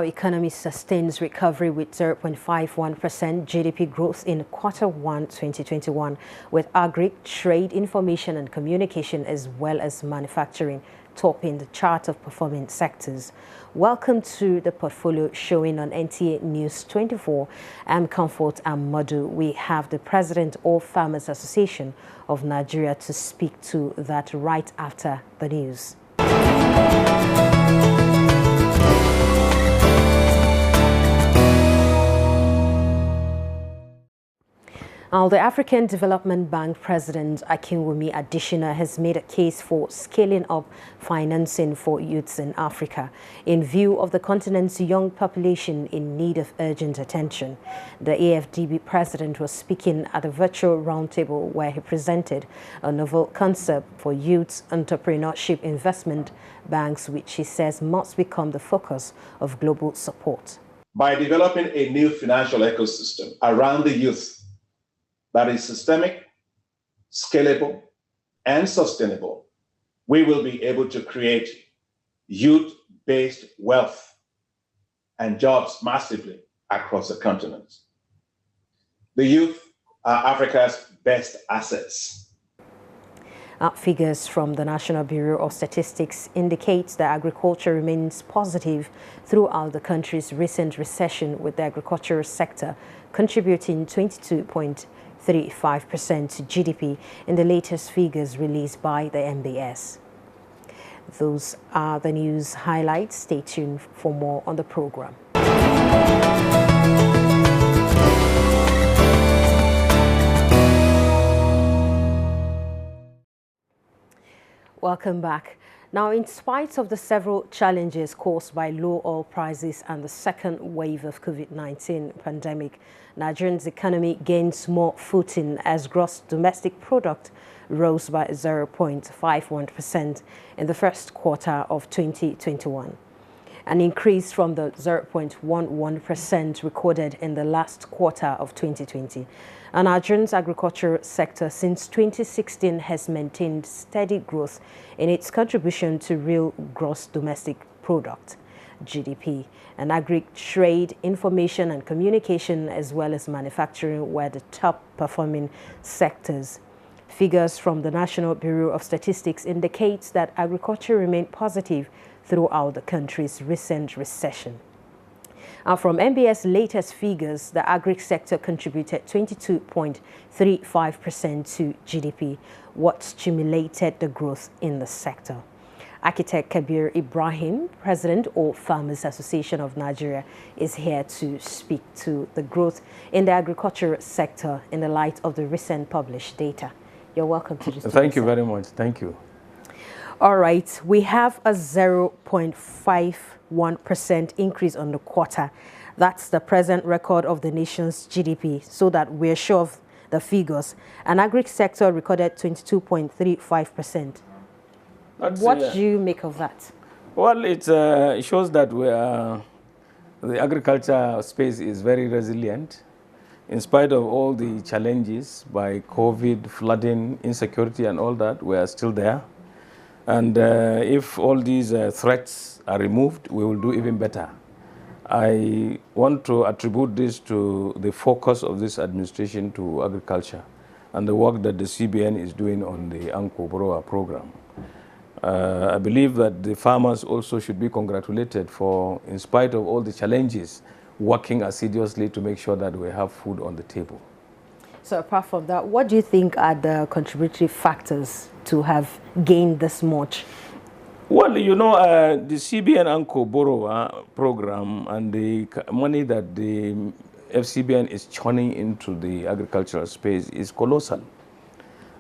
Our economy sustains recovery with 0.51% GDP growth in Q1 2021, with Agric, trade, information and communication as well as manufacturing topping the chart of performing sectors. Welcome to the portfolio showing on NTA News 24. I'm Comfort Amadu. We have the President of Farmers Association of Nigeria to speak to that right after the news. Now, the African Development Bank President Akinwumi Adesina has made a case for scaling up financing for youths in Africa in view of the continent's young population in need of urgent attention. The AFDB president was speaking at a virtual roundtable where he presented a novel concept for youth entrepreneurship investment banks, which he says must become the focus of global support. By developing a new financial ecosystem around the youth that is systemic, scalable, and sustainable, we will be able to create youth-based wealth and jobs massively across the continent. The youth are Africa's best assets. Figures from the National Bureau of Statistics indicate that agriculture remains positive throughout the country's recent recession, with the agricultural sector contributing 22.35% to GDP in the latest figures released by the MBS. Those are the news highlights. Stay tuned for more on the program. Welcome back. Now, in spite of the several challenges caused by low oil prices and the second wave of COVID-19 pandemic, Nigerian's economy gains more footing as gross domestic product rose by 0.51% in the first quarter of 2021, an increase from the 0.11% recorded in the last quarter of 2020. And Nigerian's agricultural sector since 2016 has maintained steady growth in its contribution to real gross domestic product, GDP. And Agric, trade, information and communication as well as manufacturing were the top performing sectors. Figures from the National Bureau of Statistics indicates that agriculture remained positive throughout the country's recent recession. From MBS latest figures, the Agric sector contributed 22.35% to GDP, what stimulated the growth in the sector. Architect Kabir Ibrahim, President of Farmers Association of Nigeria, is here to speak to the growth in the agricultural sector in the light of the recent published data. You're welcome to this. Thank you very much. Thank you. All right, we have a 0.51% increase on the quarter. That's the present record of the nation's GDP, so that we're sure of the figures. And Agric sector recorded 22.35%. What do you make of that? Well, it shows that the agriculture space is very resilient. In spite of all the challenges by COVID, flooding, insecurity and all that, we are still there. And if all these threats are removed, we will do even better. I want to attribute this to the focus of this administration to agriculture and the work that the CBN is doing on the Anko Borowa program. I believe that the farmers also should be congratulated for, in spite of all the challenges, working assiduously to make sure that we have food on the table. So apart from that, what do you think are the contributory factors to have gained this much? Well, you know, the CBN Anko Borowa program and the money that the FCBN is churning into the agricultural space is colossal.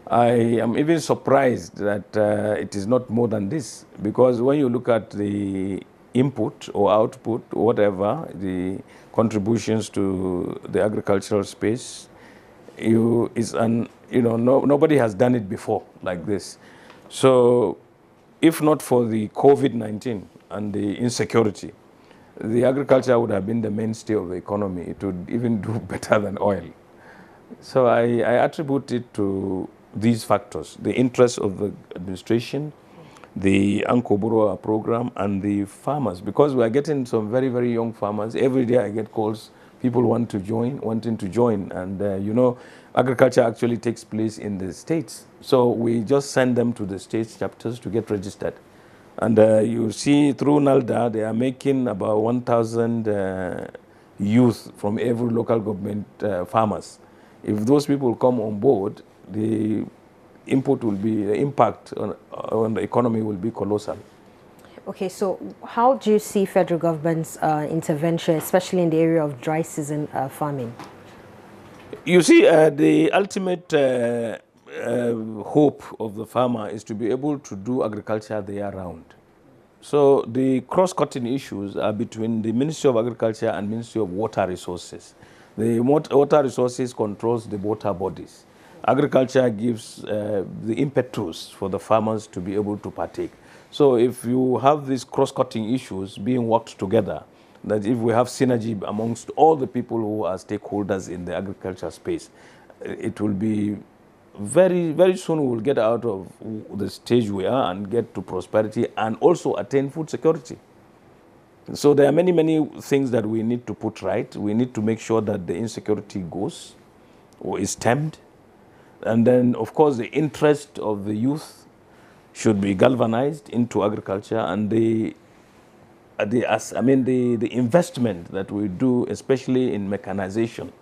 I am even surprised that it is not more than this, because when you look at the input or output, or whatever, the contributions to the agricultural space, nobody has done it before like this. So if not for the COVID-19 and the insecurity, the agriculture would have been the mainstay of the economy. It would even do better than oil. So I attribute it to these factors: the interest of the administration, the Ankoboroa program, and the farmers, because we are getting some very, very young farmers. Every day I get calls, people wanting to join. And agriculture actually takes place in the states. So we just send them to the states chapters to get registered. And you see through NALDA, they are making about 1,000 youth from every local government farmers. If those people come on board, the impact on the economy will be colossal. Okay, so how do you see federal government's intervention, especially in the area of dry season farming? You see, the ultimate hope of the farmer is to be able to do agriculture the year round. So the cross-cutting issues are between the Ministry of Agriculture and Ministry of Water Resources. The water resources controls the water bodies. Agriculture gives the impetus for the farmers to be able to partake. So if you have these cross-cutting issues being worked together, that if we have synergy amongst all the people who are stakeholders in the agriculture space, it will be very, very soon we will get out of the stage we are and get to prosperity and also attain food security. So there are many, many things that we need to put right. We need to make sure that the insecurity goes or is stemmed. And then, of course, the interest of the youth should be galvanized into agriculture, and the investment that we do, especially in mechanization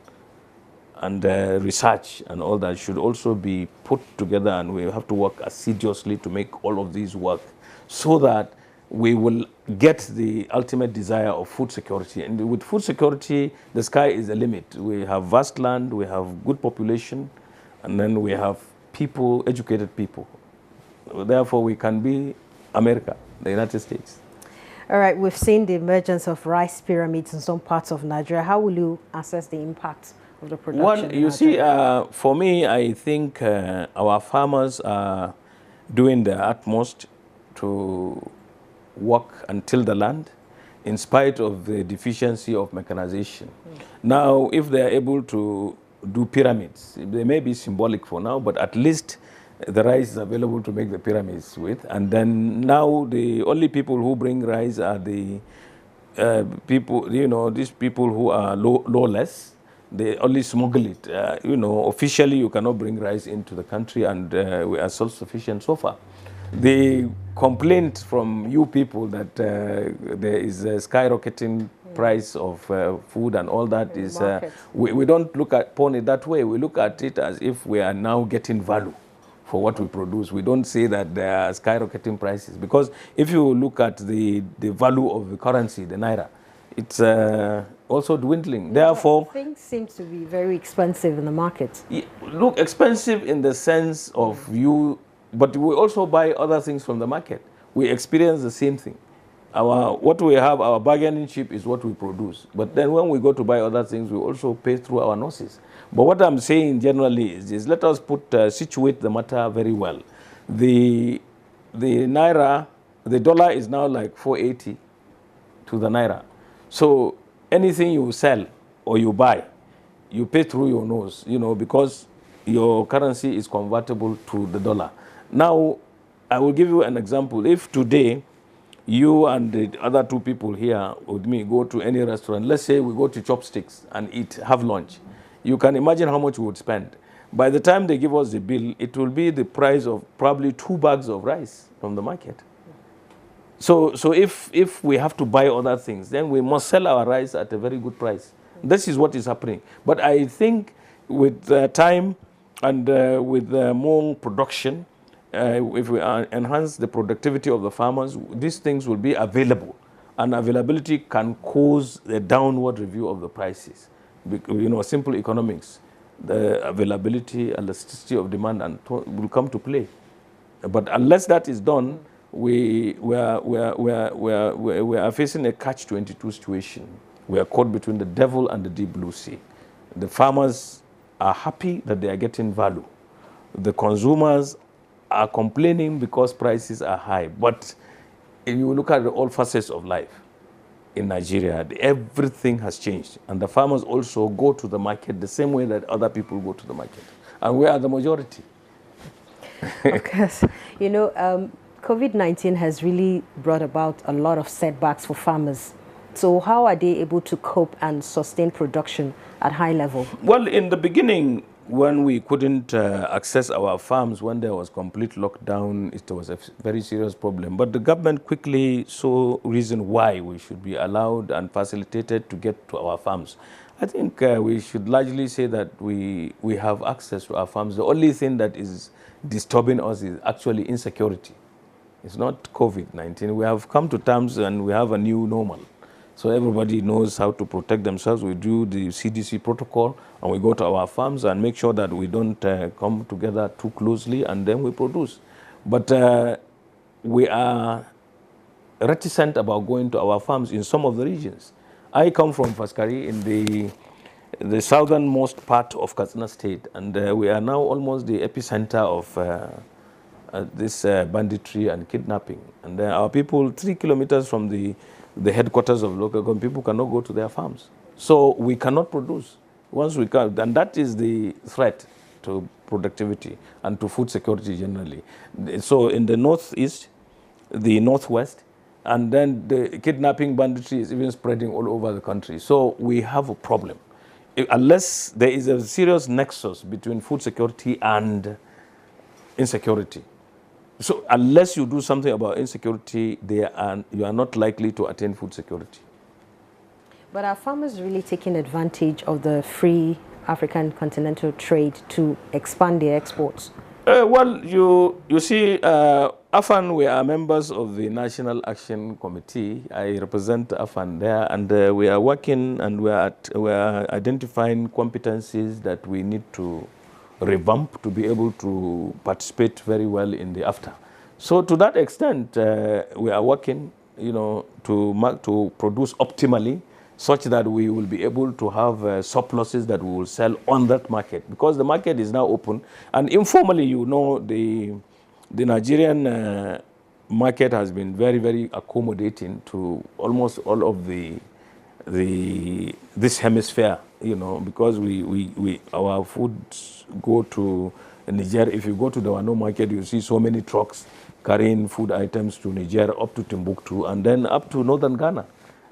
and research and all that, should also be put together, and we have to work assiduously to make all of these work so that we will get the ultimate desire of food security. And with food security, the sky is the limit. We have vast land, we have good population, and then we have people, educated people. Therefore, we can be America, the United States. All right, we've seen the emergence of rice pyramids in some parts of Nigeria. How will you assess the impact of the production? Well, you see, for me, I think our farmers are doing their utmost to work and till the land in spite of the deficiency of mechanization. Now, if they are able to do pyramids, they may be symbolic for now, but at least the rice is available to make the pyramids with. And then now the only people who bring rice are the people, these people who are lawless. They only smuggle it. Officially you cannot bring rice into the country, and we are self-sufficient so far. The complaint from you people that there is a skyrocketing price of food and all that is, we don't look upon it that way. We look at it as if we are now getting value for what we produce. We don't say that there are skyrocketing prices, because if you look at the value of the currency, the naira, it's also dwindling. Therefore, things seem to be very expensive in the market. Look, expensive in the sense of but we also buy other things from the market. We experience the same thing. What we have, our bargaining chip is what we produce. But then when we go to buy other things, we also pay through our noses. But what I'm saying generally is let us situate the matter very well. The naira, the dollar is now like 480 to the naira. So anything you sell or you buy, you pay through your nose, because your currency is convertible to the dollar. Now, I will give you an example. If today you and the other two people here with me go to any restaurant, let's say we go to Chopsticks and have lunch, you can imagine how much we would spend. By the time they give us the bill, it will be the price of probably 2 bags of rice from the market. So if we have to buy other things, then we must sell our rice at a very good price. This is what is happening. But I think with time and with more production, if we enhance the productivity of the farmers, these things will be available. And availability can cause a downward review of the prices. Simple economics, the availability, elasticity of demand will come to play. But unless that is done, we are facing a catch-22 situation. We are caught between the devil and the deep blue sea. The farmers are happy that they are getting value. The consumers are complaining because prices are high. But if you look at all facets of life in Nigeria, everything has changed. And the farmers also go to the market the same way that other people go to the market. And we are the majority. Of course. COVID-19 has really brought about a lot of setbacks for farmers. So how are they able to cope and sustain production at high level? Well, in the beginning, when we couldn't access our farms, when there was complete lockdown, it was a very serious problem. But the government quickly saw reason why we should be allowed and facilitated to get to our farms. I think we should largely say that we have access to our farms. The only thing that is disturbing us is actually insecurity. It's not COVID-19. We have come to terms and we have a new normal. So everybody knows how to protect themselves. We do the CDC protocol and we go to our farms and make sure that we don't come together too closely, and then we produce. But we are reticent about going to our farms in some of the regions. I come from Faskari in the southernmost part of Katsina State, and we are now almost the epicenter of this banditry and kidnapping. And our people 3 kilometers from the headquarters of local government, people cannot go to their farms. So we cannot produce. Once we can, and that is the threat to productivity and to food security generally. So in the northeast, the northwest, and then the kidnapping banditry is even spreading all over the country. So we have a problem. Unless there is a serious nexus between food security and insecurity. So unless you do something about insecurity, you are not likely to attain food security. But are farmers really taking advantage of the free African continental trade to expand their exports? Well, you see, AFAN, we are members of the National Action Committee. I represent AFAN there, and we are working and we are identifying competencies that we need to revamp to be able to participate very well in the AFTA. So to that extent, we are working, to produce optimally, such that we will be able to have surpluses that we will sell on that market, because the market is now open. And informally, the Nigerian market has been very, very accommodating to almost all of this hemisphere, because our foods go to Niger. If you go to the Wano market, you see so many trucks carrying food items to Niger, up to Timbuktu, and then up to northern Ghana.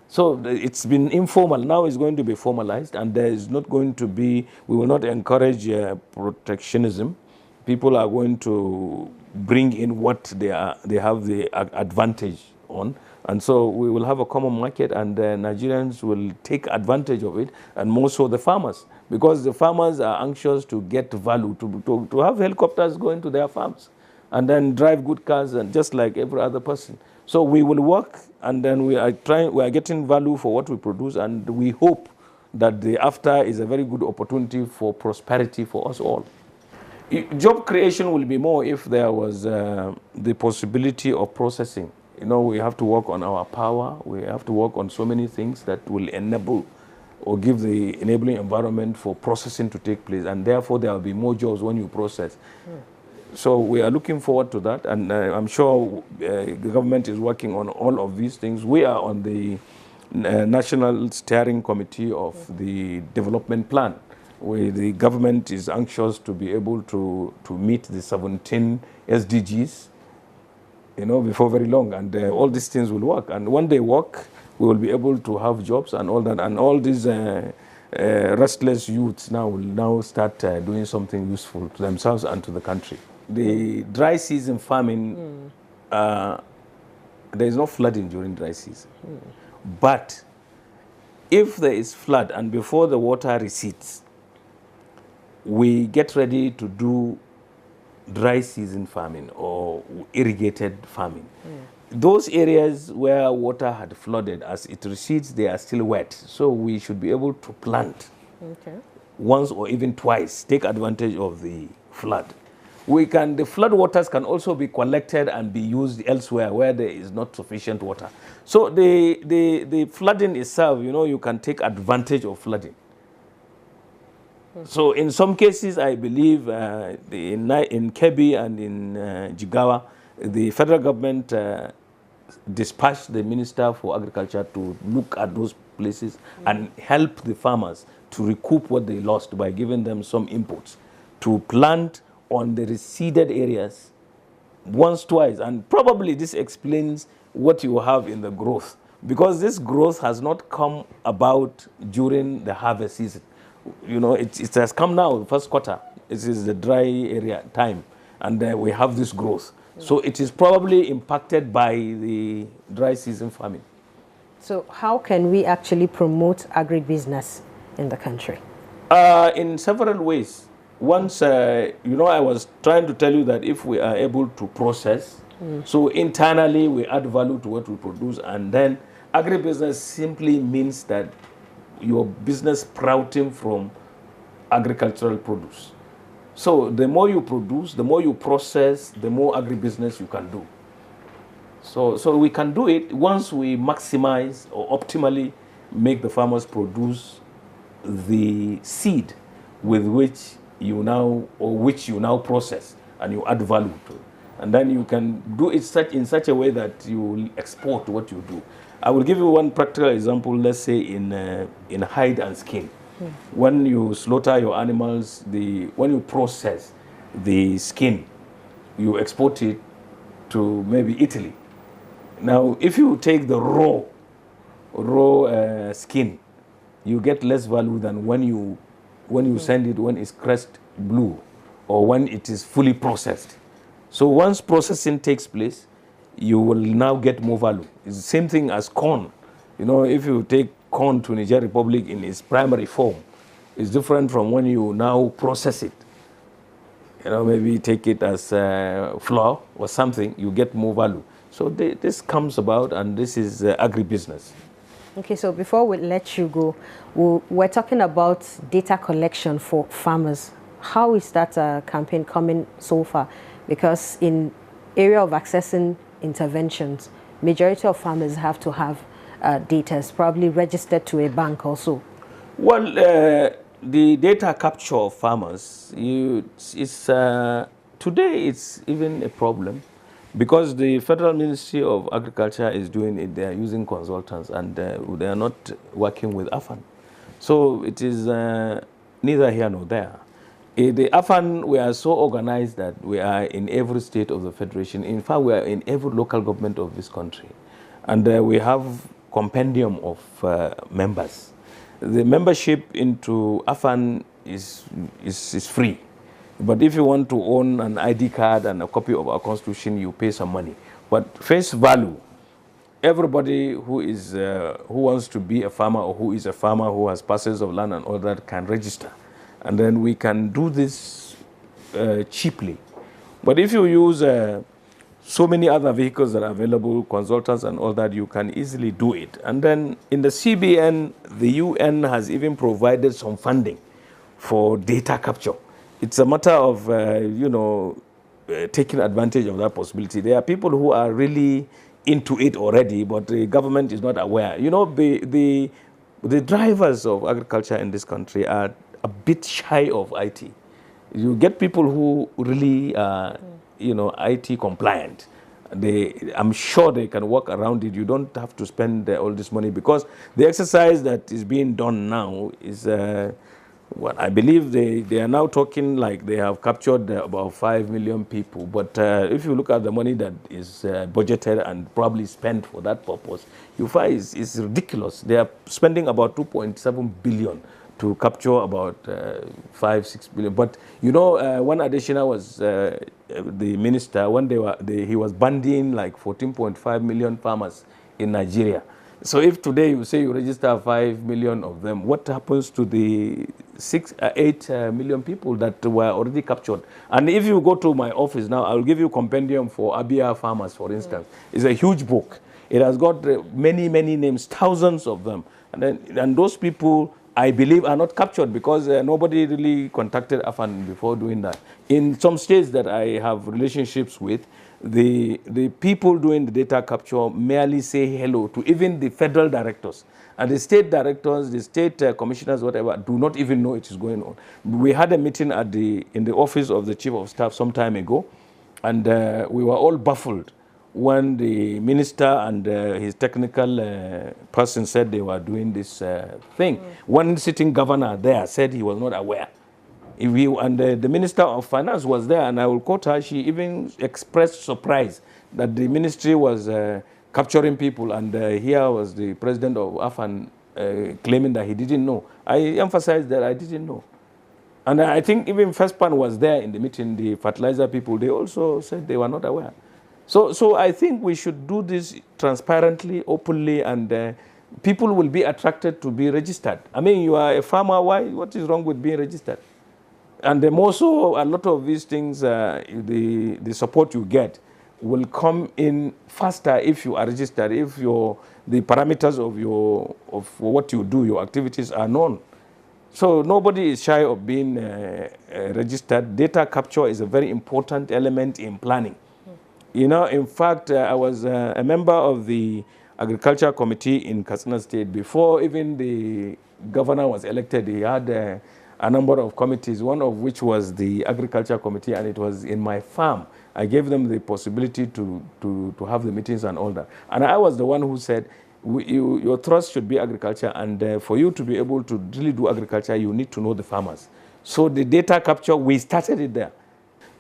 So it's been informal. Now it's going to be formalized, and there is not going to be, we will not encourage protectionism. People are going to bring in what they have the advantage on. And so we will have a common market, and Nigerians will take advantage of it, and more so the farmers, because the farmers are anxious to get value, to have helicopters going to their farms, and then drive good cars, and just like every other person. So we will work, and then we are getting value for what we produce, and we hope that the AFTA is a very good opportunity for prosperity for us all. Job creation will be more if there was the possibility of processing. We have to work on our power. We have to work on so many things that will enable or give the enabling environment for processing to take place, and therefore there will be more jobs when you process. So we are looking forward to that, and I'm sure the government is working on all of these things. We are on the National Steering Committee of the Development Plan, where the government is anxious to be able to meet the 17 SDGs, before very long, and all these things will work. And when they work, we will be able to have jobs and all that, and all these restless youths now will start doing something useful to themselves and to the country. The dry season farming, there is no flooding during dry season. But if there is flood and before the water recedes, we get ready to do dry season farming or irrigated farming. Those areas where water had flooded, as it recedes, they are still wet. So we should be able to plant once or even twice, take advantage of the flood. The flood waters can also be collected and be used elsewhere where there is not sufficient water. So the flooding itself, you can take advantage of flooding. So in some cases, I believe in Kebbi and in Jigawa, the federal government dispatched the Minister for Agriculture to look at those places and help the farmers to recoup what they lost by giving them some inputs to plant on the receded areas once, twice, and probably this explains what you have in the growth, because this growth has not come about during the harvest season. You know, it has come now, first quarter. This is the dry area time, and we have this growth. So it is probably impacted by the dry season farming. So how can we actually promote agribusiness in the country? In several ways. Once, you know, I was trying to tell you that if we are able to process, so internally we add value to what we produce, and then agribusiness simply means that your business sprouting from agricultural produce. So the more you produce, the more you process, the more agribusiness you can do. So we can do it once we maximize or optimally make the farmers produce the seed with which you now process and you add value to it. And then you can do it in such a way that you will export what you do. I will give you one practical example, let's say in hide and skin. When you slaughter your animals, when you process the skin, you export it to maybe Italy. Now, if you take the raw skin, you get less value than when you send it when it's crest blue or when it is fully processed. So once processing takes place, you will now get more value. It's the same thing as corn. You know, if you take corn to Niger Republic in its primary form, it's different from when you now process it. You know, maybe take it as flour or something, you get more value. So this comes about, and this is agribusiness. Okay, so before we let you go, we're talking about data collection for farmers. How is that campaign coming so far? Because in area of accessing interventions, majority of farmers have to have data, probably registered to a bank also. Well, the data capture of farmers, today it's even a problem, because the Federal Ministry of Agriculture is doing it. They are using consultants, and they are not working with AFAN. So it is neither here nor there. The AFAN, we are so organized that we are in every state of the Federation. In fact, we are in every local government of this country. And we have compendium of members. The membership into AFAN is free. But if you want to own an ID card and a copy of our constitution, you pay some money. But face value, everybody who wants to be a farmer, or who is a farmer, who has parcels of land and all that, can register. And then we can do this cheaply. But if you use so many other vehicles that are available, consultants and all that, you can easily do it. And then in the CBN, the UN has even provided some funding for data capture. It's a matter of, taking advantage of that possibility. There are people who are really into it already, but the government is not aware. You know, the drivers of agriculture in this country are a bit shy of IT. You get people who really are, IT compliant. I'm sure they can work around it. You don't have to spend all this money, because the exercise that is being done now is, I believe they are now talking like they have captured about 5 million people. But if you look at the money that is budgeted and probably spent for that purpose, you find it's ridiculous. They are spending about 2.7 billion to capture about 5-6 billion. But when Adesina was the minister, when he was banding like 14.5 million farmers in Nigeria. So if today you say you register 5 million of them, what happens to the 8 million people that were already captured? And if you go to my office now, I'll give you compendium for Abuja farmers, for instance. It's a huge book. It has got many, many names, thousands of them. And those people, I believe, are not captured, because nobody really contacted AFAN before doing that. In some states that I have relationships with, the people doing the data capture merely say hello to even the federal directors. And the state directors, the state commissioners, whatever, do not even know it is going on. We had a meeting in the office of the chief of staff some time ago, and we were all baffled when the minister and his technical person said they were doing this thing. One sitting governor there said he was not aware. And the Minister of Finance was there, and I will quote her. She even expressed surprise that the ministry was capturing people, and here was the president of AFAN claiming that he didn't know. I emphasized that I didn't know. And I think even FirstPan was there in the meeting, the fertilizer people, they also said they were not aware. So I think we should do this transparently, openly, and people will be attracted to be registered. I mean, you are a farmer, what is wrong with being registered? And more so, a lot of these things, the support you get will come in faster if you are registered, if the parameters of what you do, your activities are known. So nobody is shy of being registered. Data capture is a very important element in planning. You know, in fact, I was a member of the Agriculture Committee in Katsina State. Before even the governor was elected, he had a number of committees, one of which was the Agriculture Committee, and it was in my farm. I gave them the possibility to have the meetings and all that. And I was the one who said, your thrust should be agriculture, and for you to be able to really do agriculture, you need to know the farmers. So the data capture, we started it there.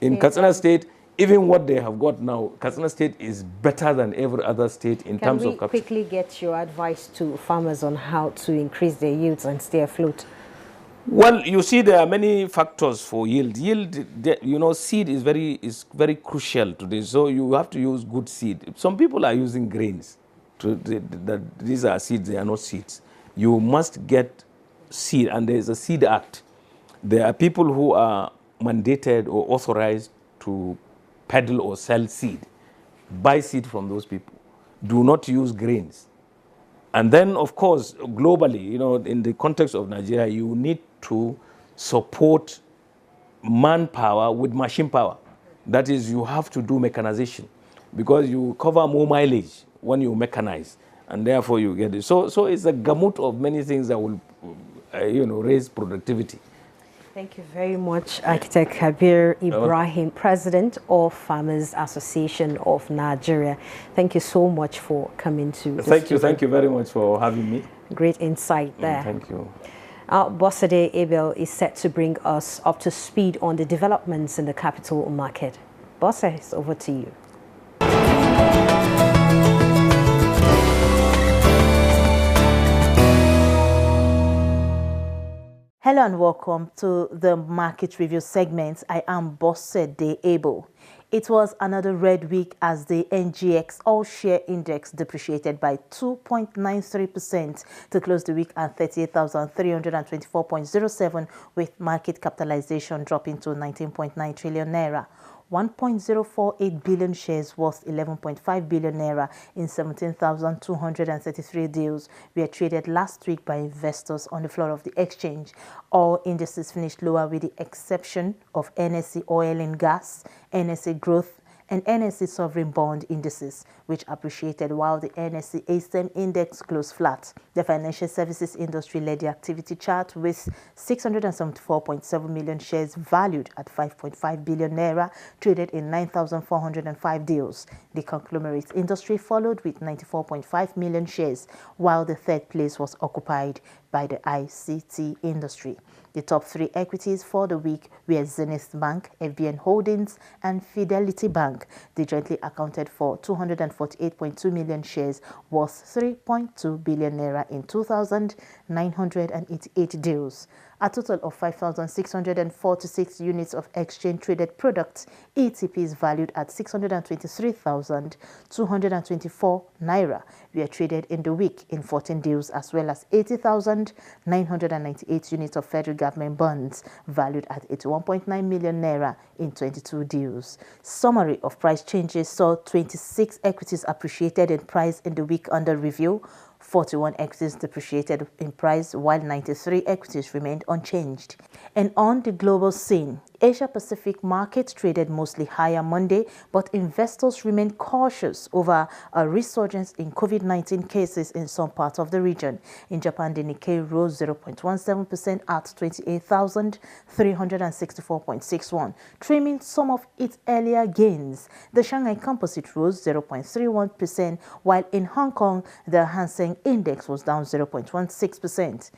In Katsina State, even what they have got now, Katsina State is better than every other state in terms of capture. Can we quickly get your advice to farmers on how to increase their yields and stay afloat? Well, you see, there are many factors for yield. Yield, you know, seed is very crucial to this. So you have to use good seed. Some people are using grains. These are seeds, they are not seeds. You must get seed, and there is a seed act. There are people who are mandated or authorized to peddle or sell seed. Buy seed from those people. Do not use grains. And then, of course, globally, you know, in the context of Nigeria, you need to support manpower with machine power. That is, you have to do mechanization because you cover more mileage when you mechanize, and therefore you get it. So it's a gamut of many things that will, raise productivity. Thank you very much, Architect Kabir Ibrahim, President of Farmers Association of Nigeria. Thank you so much for coming to the studio. Thank you very much for having me. Great insight there. Thank you. Bosede Abel is set to bring us up to speed on the developments in the capital market. Bosse, it's over to you. Hello and welcome to the Market Review segment. I am Bosede Abel. It was another red week as the NGX All-Share Index depreciated by 2.93% to close the week at 38,324.07, with market capitalization dropping to 19.9 trillion naira. 1.048 billion shares worth 11.5 billion naira in 17,233 deals were traded last week by investors on the floor of the exchange. All indices finished lower with the exception of NSE Oil and Gas, NSE Growth, and NSE Sovereign Bond indices, which appreciated while the NSE ASEM index closed flat. The financial services industry led the activity chart with 674.7 million shares valued at 5.5 billion naira traded in 9,405 deals. The conglomerate industry followed with 94.5 million shares, while the third place was occupied by the ICT industry. The top three equities for the week were Zenith Bank, FBN Holdings, and Fidelity Bank. They jointly accounted for 248.2 million shares worth 3.2 billion naira in 2,988 deals. A total of 5,646 units of exchange-traded products, ETPs valued at 623,224 naira, were traded in the week in 14 deals, as well as 80,998 units of federal government bonds valued at 81.9 million naira in 22 deals. Summary of price changes saw 26 equities appreciated in price in the week under review. 41 equities depreciated in price, while 93 equities remained unchanged. And on the global scene, Asia-Pacific markets traded mostly higher Monday, but investors remain cautious over a resurgence in COVID-19 cases in some parts of the region. In Japan, the Nikkei rose 0.17% at 28,364.61, trimming some of its earlier gains. The Shanghai Composite rose 0.31%, while in Hong Kong, the Hang Seng Index was down 0.16%.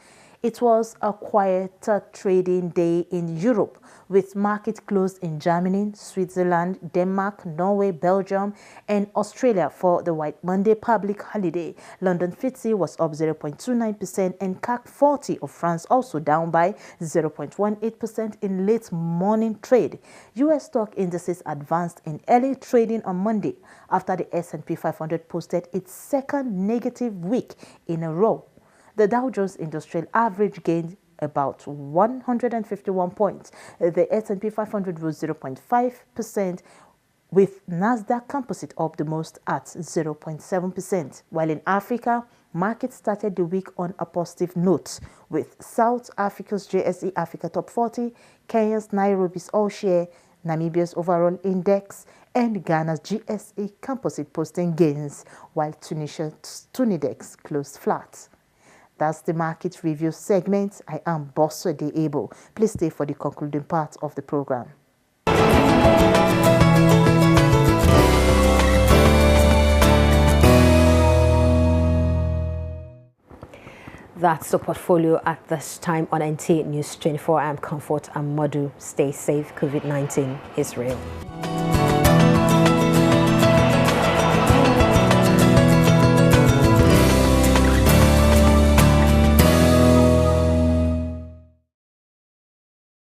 It was a quieter trading day in Europe, with markets closed in Germany, Switzerland, Denmark, Norway, Belgium, and Australia for the White Monday public holiday. London FTSE was up 0.29% and CAC 40 of France also down by 0.18% in late morning trade. U.S. stock indices advanced in early trading on Monday after the S&P 500 posted its second negative week in a row. The Dow Jones Industrial Average gained about 151 points. The S&P 500 rose 0.5%, with Nasdaq Composite up the most at 0.7%. While in Africa, markets started the week on a positive note, with South Africa's JSE Africa Top 40, Kenya's Nairobi's All Share, Namibia's Overall Index, and Ghana's GSE Composite posting gains, while Tunisia's Tunidex closed flat. That's the market review segment. I am Bosso Deebo. Please stay for the concluding part of the program. That's the portfolio at this time on NTA News 24. I'm Comfort and Modu. Stay safe. COVID-19 is real.